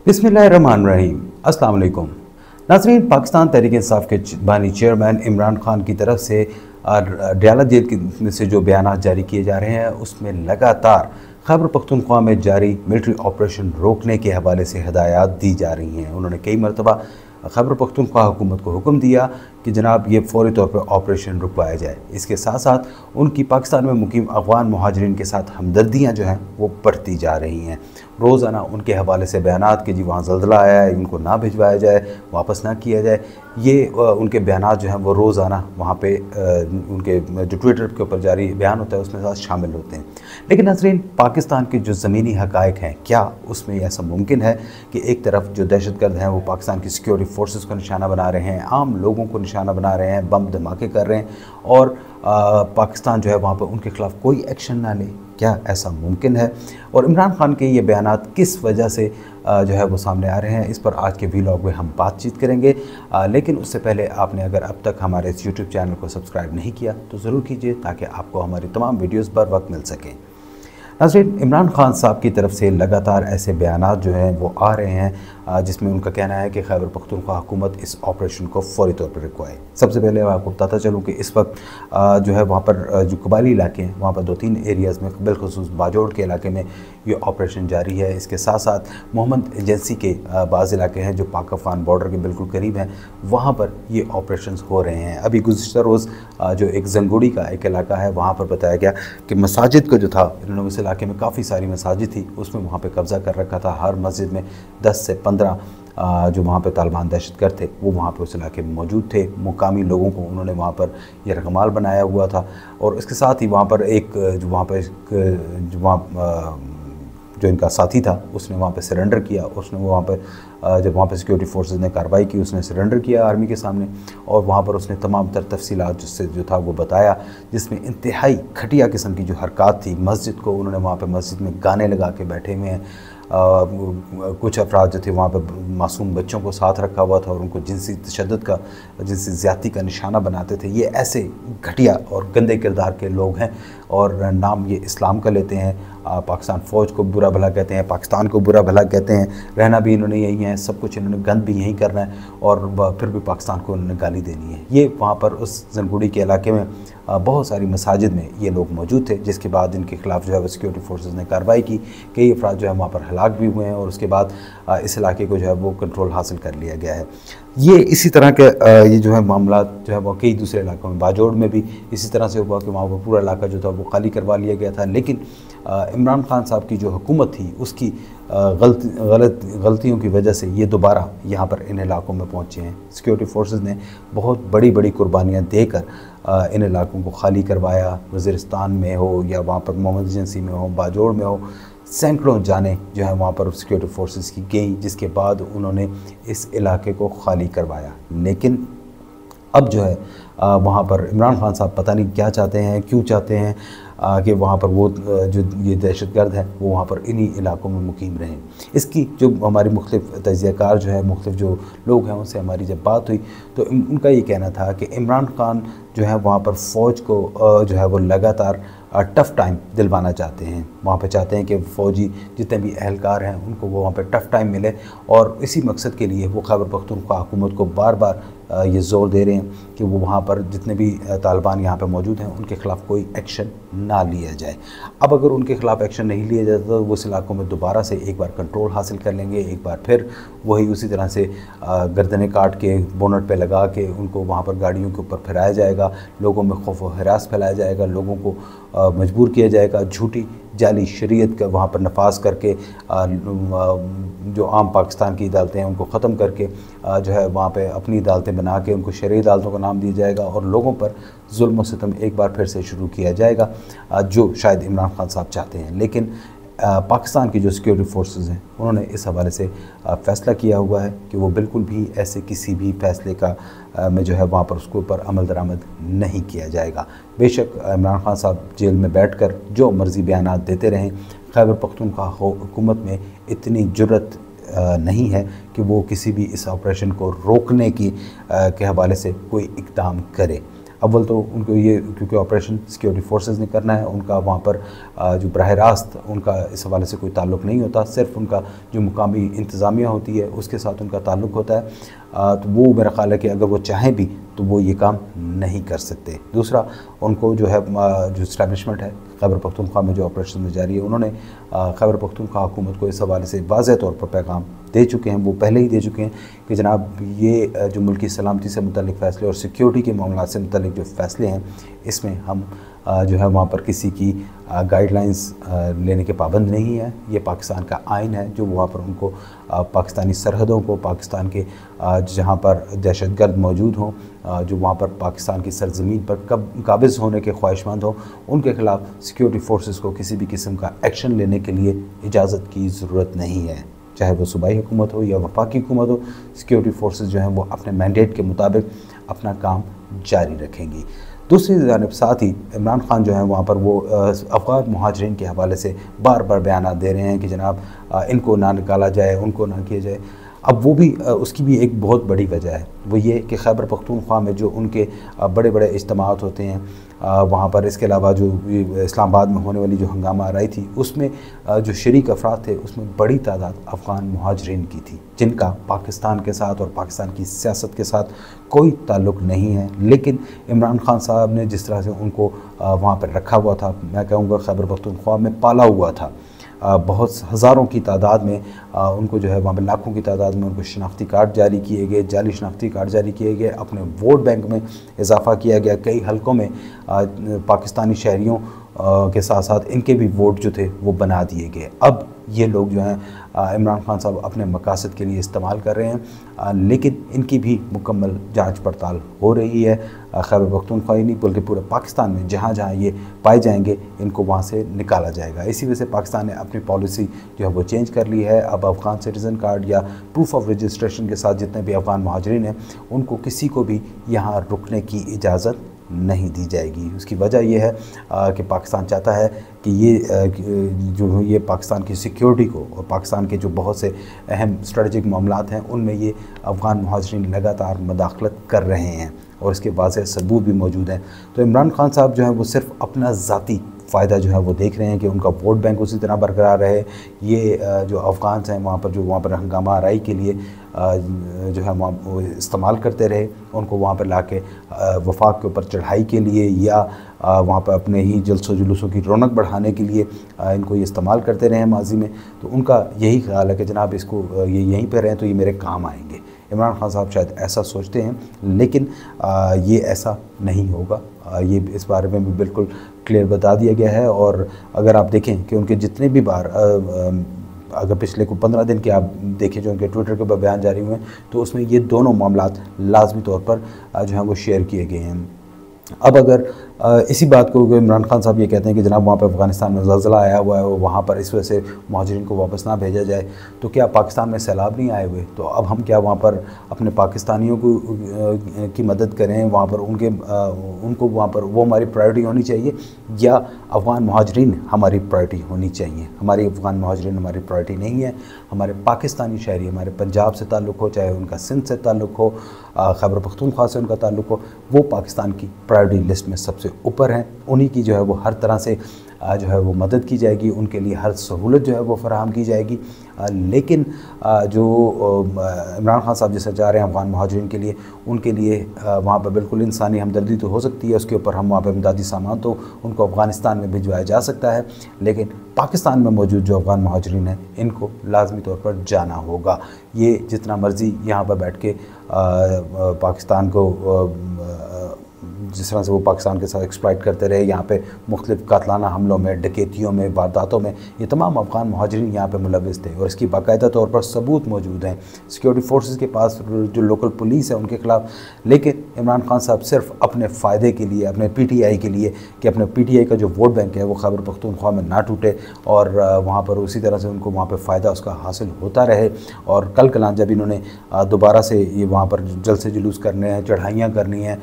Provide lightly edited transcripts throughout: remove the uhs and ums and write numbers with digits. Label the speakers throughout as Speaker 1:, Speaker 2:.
Speaker 1: बिस्मिल्लाहिर्रहमानिर्रहीम। अस्सलाम वालेकुम नाज़रीन। पाकिस्तान तहरीक इंसाफ के बानी चेयरमैन इमरान खान की तरफ से डयाला जेल से जो बयान जारी किए जा रहे हैं उसमें लगातार खैबर पख्तूनख्वा में जारी मिलिट्री ऑपरेशन रोकने के हवाले से हिदायत दी जा रही हैं। उन्होंने कई मरतबा खैबर पख्तूनख्वा हुकूमत को हुक्म दिया कि जनाब ये फ़ौरी तौर पर ऑपरेशन रुकवाया जाए। इसके साथ साथ उनकी पाकिस्तान में मुकीम अफ़गान मुहाजिरीन के साथ हमदर्दियाँ जो हैं वो बढ़ती जा रही हैं। रोज़ाना उनके हवाले से बयानात कि जी वहाँ ज़ल्ज़ला आया है, इनको ना भिजवाया जाए, वापस ना किया जाए, ये उनके बयानात जो हैं वो रोज़ाना वहाँ पे उनके जो ट्विटर के ऊपर जारी बयान होता है उसमें साथ शामिल होते हैं। लेकिन नाज़रीन, पाकिस्तान के जो ज़मीनी हक़ाइक़ हैं, क्या उसमें ऐसा मुमकिन है कि एक तरफ जो दहशतगर्द हैं वो पाकिस्तान की सिक्योरिटी फोर्सेस को निशाना बना रहे हैं, आम लोगों को निशाना बना रहे हैं, बम धमाके कर रहे हैं और पाकिस्तान जो है वहाँ पर उनके ख़िलाफ़ कोई एक्शन ना ले? क्या ऐसा मुमकिन है? और इमरान खान के ये बयानात किस वजह से जो है वो सामने आ रहे हैं, इस पर आज के व्लॉग में हम बातचीत करेंगे। लेकिन उससे पहले आपने अगर अब तक हमारे इस यूट्यूब चैनल को सब्सक्राइब नहीं किया तो ज़रूर कीजिए ताकि आपको हमारी तमाम वीडियोज़ बर वक्त मिल सकें। नाज़रीन, इमरान खान साहब की तरफ से लगातार ऐसे बयानात जो हैं वो आ रहे हैं जिसमें उनका कहना है कि खैबर पख्तूनख्वा हुकूमत इस ऑपरेशन को फ़ौरी तौर पर रुकवाए। सबसे पहले मैं आपको बताता चलूँ कि इस वक्त जो है वहाँ पर जो कबायली इलाके हैं वहाँ पर 2-3 एरियाज़ में बिलखुसूस बाजोड़ के इलाके में ये ऑपरेशन जारी है। इसके साथ साथ मोहम्मद एजेंसी के बाज़ इलाके हैं जो पाक अफ़गान बॉर्डर के बिल्कुल करीब हैं, वहाँ पर ये ऑपरेशन हो रहे हैं। अभी गुज़िश्ता रोज़ जो एक जंगुड़ी का एक इलाका है वहाँ पर बताया गया कि मसाजिद का जो था, इन्होंने उस इलाके में काफ़ी सारी मसाजिद थी, उसमें वहाँ पे कब्ज़ा कर रखा था। हर मस्जिद में 10 से 15 जो वहाँ पे तालिबान दहशतगर्द थे वो वहाँ पे उस इलाके में मौजूद थे। मुकामी लोगों को उन्होंने वहाँ पर यह रगमाल बनाया हुआ था और इसके साथ ही वहाँ पर एक जो इनका साथी था उसने वहाँ पे सरेंडर किया। उसने वहाँ पर जब वहाँ पे सिक्योरिटी फोर्सेस ने कार्रवाई की, उसने सरेंडर किया आर्मी के सामने और वहाँ पर उसने तमाम तर तफसीलात जिससे जो था वो बताया, जिसमें इंतहाई घटिया किस्म की जो हरकत थी। मस्जिद को उन्होंने वहाँ पे मस्जिद में गाने लगा के बैठे हुए हैं। कुछ अफराद जो थे वहाँ पर मासूम बच्चों को साथ रखा हुआ था और उनको जिनसी तशद्दुद का, जिनसी ज़्यादती का निशाना बनाते थे। ये ऐसे घटिया और गंदे किरदार के लोग हैं और नाम ये इस्लाम का लेते हैं। पाकिस्तान फ़ौज को बुरा भला कहते हैं, पाकिस्तान को बुरा भला कहते हैं। रहना भी इन्होंने यही है, सब कुछ इन्होंने गंद भी यही करना है और फिर भी पाकिस्तान को उन्होंने गाली देनी है। ये वहाँ पर उस जंगुड़ी के इलाके में बहुत सारी मसाजिद में ये लोग मौजूद थे, जिसके बाद इनके ख़िलाफ़ जो है सिक्योरिटी फोर्सेस ने कार्रवाई की। कई अफराद जो है वहाँ पर हलाक भी हुए हैं और उसके बाद इस इलाके को जो है वो कंट्रोल हासिल कर लिया गया है। ये इसी तरह के ये जो है मामला जो है वो कई दूसरे इलाकों में, बाजोड़ में भी इसी तरह से हुआ कि वहाँ पर पूरा इलाका जो था वो खाली करवा लिया गया था। लेकिन इमरान खान साहब की जो हुकूमत थी उसकी गलतियों की वजह से ये दोबारा यहाँ पर इन इलाकों में पहुँचे हैं। सिक्योरिटी फोर्सेस ने बहुत बड़ी बड़ी कुर्बानियाँ देकर इन इलाकों को खाली करवाया। वज़ीरिस्तान में हो या वहाँ पर मोहम्मद एजेंसी में हो, बाजोड़ में हो, सैकड़ों जाने जो है वहाँ पर सिक्योरिटी फोर्सेस की गई, जिसके बाद उन्होंने इस इलाके को खाली करवाया। लेकिन अब जो है वहाँ पर इमरान खान साहब पता नहीं क्या चाहते हैं, क्यों चाहते हैं कि वहाँ पर वो जो ये दहशतगर्द हैं वो वहाँ पर इन्हीं इलाकों में मुकीम रहें। इसकी जो हमारी मुख्तलिफ तज्ज़ियाकार जो है, मुख्तलिफ जो लोग हैं उनसे हमारी जब बात हुई तो उनका ये कहना था कि इमरान खान जो है वहाँ पर फ़ौज को जो है वो लगातार टफ़ टाइम दिलवाना चाहते हैं। वहाँ पे चाहते हैं कि फ़ौजी जितने भी अहलकार हैं उनको वो वहाँ पे टफ़ टाइम मिले और इसी मकसद के लिए वो खैबर पख्तूनख्वा हुकूमत को बार बार ये ज़ोर दे रहे हैं कि वो वहाँ पर जितने भी तालिबान यहाँ पे मौजूद हैं उनके ख़िलाफ़ कोई एक्शन ना लिया जाए। अब अगर उनके ख़िलाफ़ एक्शन नहीं लिया जाता तो वो इस इलाकों में दोबारा से एक बार कंट्रोल हासिल कर लेंगे, एक बार फिर वही उसी तरह से गर्दनें काट के बोनट पे लगा के उनको वहाँ पर गाड़ियों के ऊपर फिराया जाएगा, लोगों में खौफ व हरास फैलाया जाएगा, लोगों को मजबूर किया जाएगा, झूठी जाली शरीयत का वहाँ पर नफाज करके जो आम पाकिस्तान की अदालतें हैं उनको ख़त्म करके जो है वहाँ पे अपनी अदालतें बना के उनको शरई अदालतों का नाम दिया जाएगा और लोगों पर जुल्म व सितम एक बार फिर से शुरू किया जाएगा, जो शायद इमरान खान साहब चाहते हैं। लेकिन पाकिस्तान की जो सिक्योरिटी फोर्सेस हैं उन्होंने इस हवाले से फ़ैसला किया हुआ है कि वो बिल्कुल भी ऐसे किसी भी फ़ैसले का में जो है वहाँ पर उसके ऊपर अमल दरामद नहीं किया जाएगा। बेशक इमरान खान साहब जेल में बैठकर जो मर्ज़ी बयानात देते रहें, खैबर पख्तूनख्वा हुकूमत में इतनी जुर्रत नहीं है कि वो किसी भी इस ऑपरेशन को रोकने की के हवाले से कोई इक़दाम करे। अव्वल तो उनको ये, क्योंकि ऑपरेशन सिक्योरिटी फोर्सेस ने करना है, उनका वहाँ पर जो बराह रास्त उनका इस हवाले से कोई ताल्लुक़ नहीं होता, सिर्फ उनका जो मुकामी इंतज़ामिया होती है उसके साथ उनका ताल्लुक़ होता है। तो वो मेरा ख़्याल है कि अगर वो चाहें भी तो वो ये काम नहीं कर सकते। दूसरा, उनको जो है जो इस्टेब्लिशमेंट है खैबर पख्तूनख्वा में जो ऑपरेशन में जारी है, उन्होंने खैबर पख्तूनख्वा हुकूमत को इस हवाले से वाज़ेह तौर पर पैगाम दे चुके हैं, वो पहले ही दे चुके हैं कि जनाब ये जो मुल्की सलामती से मुतल्लिक़ फ़ैसले और सिक्योरिटी के मामला से मुतल्लिक़ जो फ़ैसले हैं, इसमें हम जो है वहाँ पर किसी की गाइडलाइंस लेने के पाबंद नहीं है। ये पाकिस्तान का आइन है जो वहाँ पर उनको पाकिस्तानी सरहदों को, पाकिस्तान के जहाँ पर दहशतगर्द मौजूद हों, जो वहाँ पर पाकिस्तान की सरज़मीन पर काबिज़ होने के ख्वाहिशमंद हों, उनके ख़िलाफ़ सिक्योरिटी फोर्सेस को किसी भी किस्म का एक्शन लेने के लिए इजाज़त की ज़रूरत नहीं है। चाहे वो सूबाई हुकूमत हो या वफाकी हुकूमत हो, सिक्योरिटी फोर्सेस जो हैं वो अपने मैंडेट के मुताबिक अपना काम जारी रखेंगी। दूसरी जानिब साथ ही इमरान खान जो है वहाँ पर वो अफ़गान मुहाजिरीन के हवाले से बार बार बयान दे रहे हैं कि जनाब इनको ना निकाला जाए, उनको ना किया जाए। अब वो भी उसकी भी एक बहुत बड़ी वजह है, वो ये कि खैबर पख्तूनख्वा में जो उनके बड़े बड़े इज्तिमात होते हैं वहाँ पर, इसके अलावा जो इस्लामाबाद में होने वाली जो हंगामा आ रही थी उसमें जो शरीक अफराद थे उसमें बड़ी तादाद अफ़गान मुहाजिरीन की थी, जिनका पाकिस्तान के साथ और पाकिस्तान की सियासत के साथ कोई ताल्लुक़ नहीं है। लेकिन इमरान खान साहब ने जिस तरह से उनको वहाँ पर रखा हुआ था, मैं कहूँगा खैबर पख्तूनख्वा में पाला हुआ था, बहुत हज़ारों की तादाद में उनको जो है वहाँ पर लाखों की तादाद में उनको शनाख्ती कार्ड जारी किए गए, जाली शनाख्ती कार्ड जारी किए गए, अपने वोट बैंक में इजाफ़ा किया गया, कई हलकों में पाकिस्तानी शहरियों के साथ साथ इनके भी वोट जो थे वो बना दिए गए। अब ये लोग जो हैं इमरान खान साहब अपने मकासद के लिए इस्तेमाल कर रहे हैं, लेकिन इनकी भी मुकम्मल जांच पड़ताल हो रही है। खैबर पख्तूनख्वा ही नहीं बल्कि पूरे पाकिस्तान में जहाँ जहाँ ये पाए जाएंगे इनको वहाँ से निकाला जाएगा। इसी वजह से पाकिस्तान ने अपनी पॉलिसी जो है वो चेंज कर ली है। अब अफ़गान सिटीज़न कार्ड या प्रूफ ऑफ रजिस्ट्रेशन के साथ जितने भी अफ़गान मुहाजिरीन हैं उनको किसी को भी यहाँ रुकने की इजाज़त नहीं दी जाएगी। उसकी वजह यह है कि पाकिस्तान चाहता है कि ये पाकिस्तान की सिक्योरिटी को और पाकिस्तान के जो बहुत से अहम स्ट्रेटजिक मामलात हैं उनमें ये अफ़गान मुहाजिरीन लगातार मदाखलत कर रहे हैं और इसके वाज़ेह सबूत भी मौजूद हैं। तो इमरान खान साहब जो हैं वो सिर्फ अपना ज़ाती फ़ायदा जो है वो देख रहे हैं कि उनका वोट बैंक उसी तरह बरकरार रहे। ये जो अफ़गान हैं वहाँ पर हंगामा आराई के लिए जो है वहाँ इस्तेमाल करते रहे, उनको वहाँ पर ला के वफाक के ऊपर चढ़ाई के लिए या वहाँ पर अपने ही जलसों जुलूसों की रौनक बढ़ाने के लिए इनको ये इस्तेमाल करते रहे माजी में। तो उनका यही ख्याल है कि जनाब इसको ये यहीं पर रहें तो ये मेरे काम आएंगे। इमरान खान साहब शायद ऐसा सोचते हैं, लेकिन ये ऐसा नहीं होगा। ये इस बारे में भी बिल्कुल क्लियर बता दिया गया है। और अगर आप देखें कि उनके जितने भी बार अगर पिछले को 15 दिन के आप देखें जो उनके ट्विटर के ऊपर बयान जारी हुए हैं तो उसमें ये दोनों मामलात लाजमी तौर पर जो है वो शेयर किए गए हैं। अब अगर इसी बात को इमरान खान साहब ये कहते हैं कि जनाब वहाँ पर अफ़गानिस्तान में ज़लज़ला आया हुआ है, वहाँ पर इस वजह से मुहाजिरीन को वापस ना भेजा जाए, तो क्या पाकिस्तान में सैलाब नहीं आए हुए? तो अब हम क्या वहाँ पर अपने पाकिस्तानियों को की मदद करें? वहाँ पर उनको वहाँ पर वो हमारी प्रायोरिटी होनी चाहिए या अफ़गान मुहाजिरीन हमारी प्रायोरिटी होनी चाहिए? हमारी अफ़गान मुहाजिरीन हमारी प्रायोरिटी नहीं है। हमारे पाकिस्तानी शहरी, हमारे पंजाब से ताल्लुक़ हो, चाहे उनका सिंध से ताल्लुक़ हो, खैबर पख्तूनख्वा से उनका ताल्लुक़ हो, वो पाकिस्तान की प्रायोरिटी लिस्ट में सबसे ऊपर हैं। उन्हीं की जो है वो हर तरह से जो है वो मदद की जाएगी, उनके लिए हर सहूलत जो है वो फराहम की जाएगी। लेकिन जो इमरान खान साहब जैसा चाह रहे हैं अफ़गान मुहाजिरीन के लिए, उनके लिए वहाँ पर बिल्कुल इंसानी हमदर्दी तो हो सकती है, उसके ऊपर हम वहाँ पर इमदादी सामान तो उनको अफ़गानिस्तान में भिजवाया जा सकता है, लेकिन पाकिस्तान में मौजूद जो अफ़गान मुहाजिरीन हैं इनको लाजमी तौर पर जाना होगा। ये जितना मर्ज़ी यहाँ पर बैठ के पाकिस्तान को जिस तरह से वो पाकिस्तान के साथ एक्सप्लॉइट करते रहे, यहाँ पे मुख्तलिफ़ कातलाना हमलों में, डकैतियों में, वारदातों में, ये तमाम अफ़गान मुहाजिरीन यहाँ पे मुलव्वस थे और इसकी बाकायदा तौर पर सबूत मौजूद हैं सिक्योरिटी फोर्सेस के पास, जो लोकल पुलिस है उनके ख़िलाफ़। लेकिन इमरान खान साहब सिर्फ अपने फ़ायदे के लिए, अपने PTI के लिए कि अपने PTI का जो वोट बैंक है वो खैबर पख्तूनख्वा में ना टूटे और वहाँ पर उसी तरह से उनको वहाँ पर फ़ायदा उसका हासिल होता रहे। और कल कलां जब इन्होंने दोबारा से ये वहाँ पर जलसे जुलूस करने हैं, चढ़ाइयाँ करनी हैं,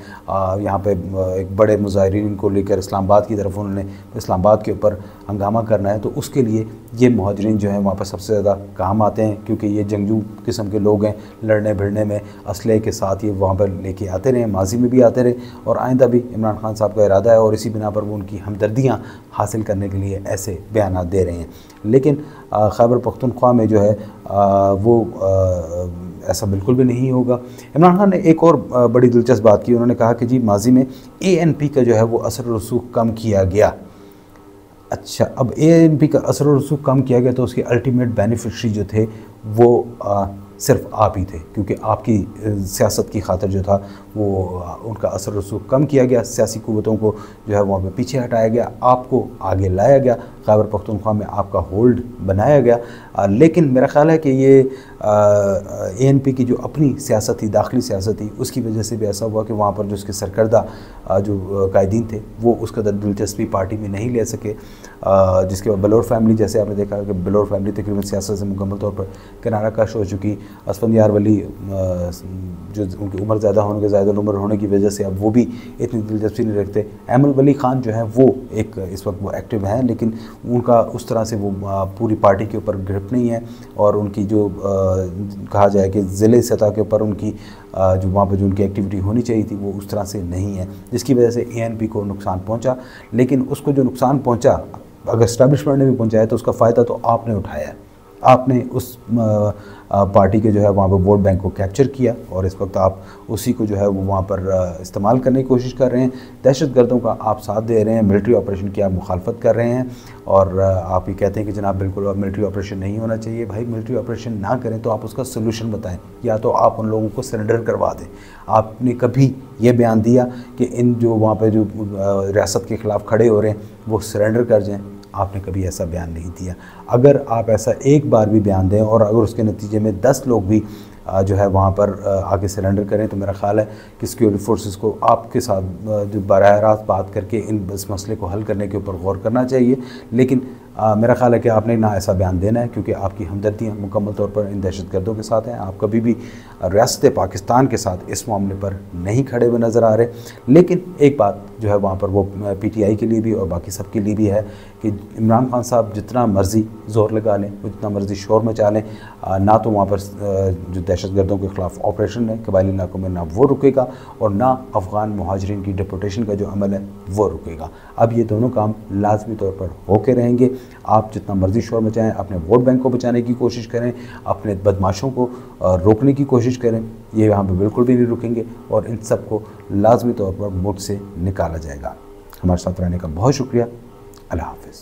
Speaker 1: यहाँ पर एक बड़े मुजाहिरीन को लेकर इस्लामाबाद की तरफ उन्होंने इस्लामाबाद के ऊपर हंगामा करना है, तो उसके लिए ये मुहाजिरीन जो हैं वहाँ पर सबसे ज़्यादा काम आते हैं, क्योंकि ये जंगजू किस्म के लोग हैं, लड़ने भिड़ने में असलहे के साथ ये वहाँ पर लेके आते रहे, माजी में भी आते रहे और आइंदा भी इमरान खान साहब का इरादा है और इसी बिना पर वो उनकी हमदर्दियाँ हासिल करने के लिए ऐसे बयान दे रहे हैं। लेकिन खैबर पख्तूनख्वा में जो है ऐसा बिल्कुल भी नहीं होगा। इमरान खान ने एक और बड़ी दिलचस्प बात की, उन्होंने कहा कि जी माजी में ANP का जो है वो असर रसूख कम किया गया। अच्छा, अब ANP का असर रसूख कम किया गया तो उसके अल्टीमेट बेनिफिशरी जो थे वो सिर्फ आप ही थे, क्योंकि आपकी सियासत की खातिर जो था वो उनका असर रसूख कम किया गया, सियासी कुव्वतों को जो है वहाँ पे पीछे हटाया गया, आपको आगे लाया गया, खैबर पख्तूनख्वा में आपका होल्ड बनाया गया। लेकिन मेरा ख़्याल है कि ये ANP की जो अपनी सियासत थी, दाखिली सियासत थी, उसकी वजह से भी ऐसा हुआ कि वहाँ पर जो उसके सरकर्दा जो कायदीन थे वो उस कदर दिलचस्पी पार्टी में नहीं ले सके, जिसके बाद बलोर फैमिली, जैसे आपने देखा कि बलोर फैमिली तकरीबन सियासत से मुकम्मल तौर पर किनारा कश हो चुकी। असफंदियार वली जो उनकी उम्र ज़्यादा होने के ज़्यादा उम्र होने की वजह से अब वो भी इतनी दिलचस्पी नहीं रखते। अहमद वली खान जो है वो एक इस वक्त वो एक्टिव हैं, लेकिन उनका उस तरह से वो पूरी पार्टी के ऊपर ग्रिप नहीं है और उनकी जो कहा जाए कि ज़िले सतह के ऊपर उनकी जो वहाँ पर जो उनकी एक्टिविटी होनी चाहिए थी वो उस तरह से नहीं है, जिसकी वजह से ANP को नुकसान पहुँचा। लेकिन उसको जो नुकसान पहुँचा, अगर इस्टेब्लिशमेंट ने भी पहुँचाया तो उसका फ़ायदा तो आपने उठाया है। आपने उस पार्टी के जो है वहाँ पर वोट बैंक को कैप्चर किया और इस वक्त आप उसी को जो है वो वहाँ पर इस्तेमाल करने की कोशिश कर रहे हैं। दहशतगर्दों का आप साथ दे रहे हैं, मिलिट्री ऑपरेशन की आप मुखालफत कर रहे हैं और आप ये कहते हैं कि जनाब बिल्कुल अब मिलिट्री ऑपरेशन नहीं होना चाहिए। भाई मिलिट्री ऑपरेशन ना करें तो आप उसका सोल्यूशन बताएं, या तो आप उन लोगों को सरेंडर करवा दें। आपने कभी ये बयान दिया कि इन जो वहाँ पर जो रियासत के ख़िलाफ़ खड़े हो रहे हैं वो सरेंडर कर जाएँ? आपने कभी ऐसा बयान नहीं दिया। अगर आप ऐसा एक बार भी बयान दें और अगर उसके नतीजे में 10 लोग भी जो है वहाँ पर आगे सरेंडर करें तो मेरा ख़्याल है कि सिक्योरिटी फोर्सेस को आपके साथ जो बराह रास्त बात करके इस मसले को हल करने के ऊपर गौर करना चाहिए। लेकिन मेरा ख़्याल है कि आपने ना ऐसा बयान देना है, क्योंकि आपकी हमदर्दियाँ मुकम्मल तौर पर इन दहशतगर्दों के साथ हैं। आप कभी भी रियासत पाकिस्तान के साथ इस मामले पर नहीं खड़े हुए नज़र आ रहे। लेकिन एक बात जो है वहाँ पर वो PTI के लिए भी और बाकी सब के लिए भी है कि इमरान खान साहब जितना मर्ज़ी ज़ोर लगा लें, जितना मर्ज़ी शोर मचा लें, ना तो वहाँ पर जो दहशतगर्दों के ख़िलाफ़ ऑपरेशन है कबायली इलाकों में, ना वो रुकेगा और ना अफ़गान मुहाजिरीन की डिपोर्टेशन का जो अमल है वो रुकेगा। अब ये दोनों काम लाजमी तौर पर होके रहेंगे। आप जितना मर्ज़ी शोर मचाएं, अपने वोट बैंक को बचाने की कोशिश करें, अपने बदमाशों को रोकने की कोशिश करें, ये यहाँ पर बिल्कुल भी नहीं रुकेंगे और इन सब को लाजमी तौर पर मुल्क से निकाला जाएगा। हमारे साथ रहने का बहुत शुक्रिया। अल्लाह हाफ़िज़।